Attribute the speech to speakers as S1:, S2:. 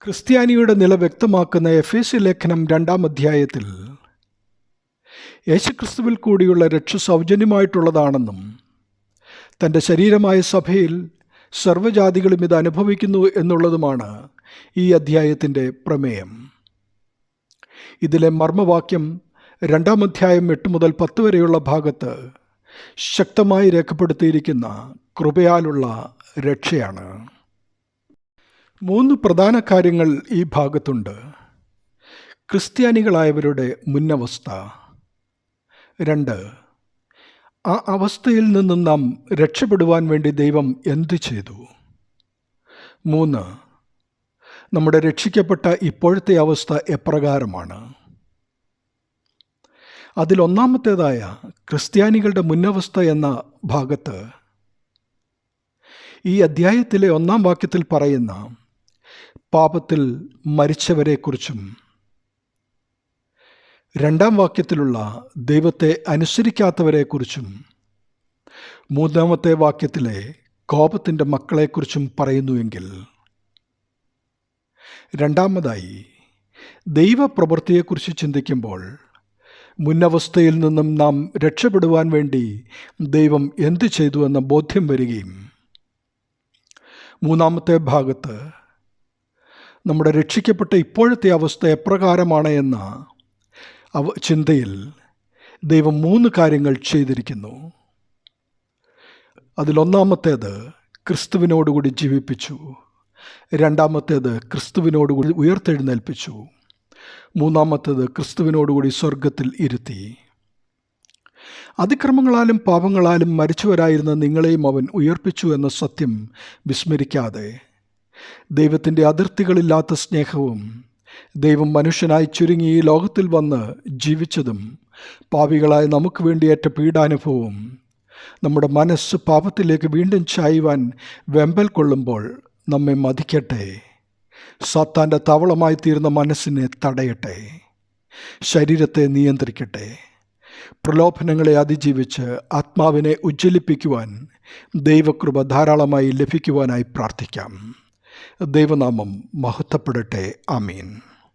S1: ക്രിസ്ത്യാനിയുടെ നില വ്യക്തമാക്കുന്ന എഫേസ്യ ലേഖനം 2-ാം അധ്യായത്തിൽ യേശുക്രിസ്തുവിൽ കൂടിയുള്ള രക്ഷ സൗജന്യമായിട്ടുള്ളതാണെന്നും തൻ്റെ ശരീരമായ സഭയിൽ സർവ്വജാതികളും ഇത് അനുഭവിക്കുന്നു എന്നുള്ളതുമാണ് ഈ അധ്യായത്തിൻ്റെ പ്രമേയം. ഇതിലെ മർമ്മവാക്യം 2-ാം അധ്യായം 8 മുതൽ 10 വരെയുള്ള ഭാഗത്ത് ശക്തമായി രേഖപ്പെടുത്തിയിരിക്കുന്ന കൃപയാലുള്ള രക്ഷയാണ്. 3 പ്രധാന കാര്യങ്ങൾ ഈ ഭാഗത്തുണ്ട്. ക്രിസ്ത്യാനികളായവരുടെ മുന്നവസ്ഥ. 2, ആ അവസ്ഥയിൽ നിന്നും നാം രക്ഷപ്പെടുവാൻ വേണ്ടി ദൈവം എന്തു ചെയ്തു. 3, നമ്മുടെ രക്ഷിക്കപ്പെട്ട ഇപ്പോഴത്തെ അവസ്ഥ എപ്രകാരമാണ്. അതിൽ ഒന്നാമത്തേതായ ക്രിസ്ത്യാനികളുടെ മുന്നവസ്ഥ എന്ന ഭാഗത്ത് ഈ അധ്യായത്തിലെ 1-ാം വാക്യത്തിൽ പറയുന്ന പാപത്തിൽ മരിച്ചവരെക്കുറിച്ചും 2-ാം വാക്യത്തിലുള്ള ദൈവത്തെ അനുസരിക്കാത്തവരെക്കുറിച്ചും 3-ാമത്തെ വാക്യത്തിലെ കോപത്തിൻ്റെ മക്കളെക്കുറിച്ചും പറയുന്നുവെങ്കിൽ, രണ്ടാമതായി ദൈവപ്രവൃത്തിയെക്കുറിച്ച് ചിന്തിക്കുമ്പോൾ മുന്നവസ്ഥയിൽ നിന്നും നാം രക്ഷപ്പെടുവാൻ വേണ്ടി ദൈവം എന്തു ചെയ്തു എന്ന ബോധ്യം വരികയും, 3-ാമത്തെ ഭാഗത്ത് നമ്മുടെ രക്ഷിക്കപ്പെട്ട ഇപ്പോഴത്തെ അവസ്ഥ എപ്രകാരമാണ് എന്ന ചിന്തയിൽ ദൈവം 3 കാര്യങ്ങൾ ചെയ്തിരിക്കുന്നു. അതിലൊന്നാമത്തേത് ക്രിസ്തുവിനോടുകൂടി ജീവിപ്പിച്ചു, 2-ാമത്തേത് ക്രിസ്തുവിനോടുകൂടി ഉയർത്തെഴുന്നേൽപ്പിച്ചു, 3-ാമത്തേത് ക്രിസ്തുവിനോടുകൂടി സ്വർഗത്തിൽ ഇരുത്തി. അതിക്രമങ്ങളാലും പാപങ്ങളാലും മരിച്ചവരായിരുന്ന നിങ്ങളെയും അവൻ ഉയർപ്പിച്ചു എന്ന സത്യം വിസ്മരിക്കാതെ, ദൈവത്തിൻ്റെ അതിർത്തികളില്ലാത്ത സ്നേഹവും ദൈവം മനുഷ്യനായി ചുരുങ്ങി ഈ ലോകത്തിൽ വന്ന് ജീവിച്ചതും പാപികളായ നമുക്ക് വേണ്ടിയേറ്റ പീഡാനുഭവവും നമ്മുടെ മനസ്സ് പാപത്തിലേക്ക് വീണ്ടും ചായുവാൻ വെമ്പൽ കൊള്ളുമ്പോൾ നമ്മെ മതിക്കട്ടെ. സാത്താൻ്റെ തവളമായി തീർന്ന മനസ്സിനെ തടയട്ടെ, ശരീരത്തെ നിയന്ത്രിക്കട്ടെ. പ്രലോഭനങ്ങളെ അതിജീവിച്ച് ആത്മാവിനെ ഉജ്ജ്വലിപ്പിക്കുവാൻ ദൈവകൃപ ധാരാളമായി ലഭിക്കുവാനായി പ്രാർത്ഥിക്കാം. ദൈവനാമം മഹത്വപ്പെടട്ടെ. ആമീൻ.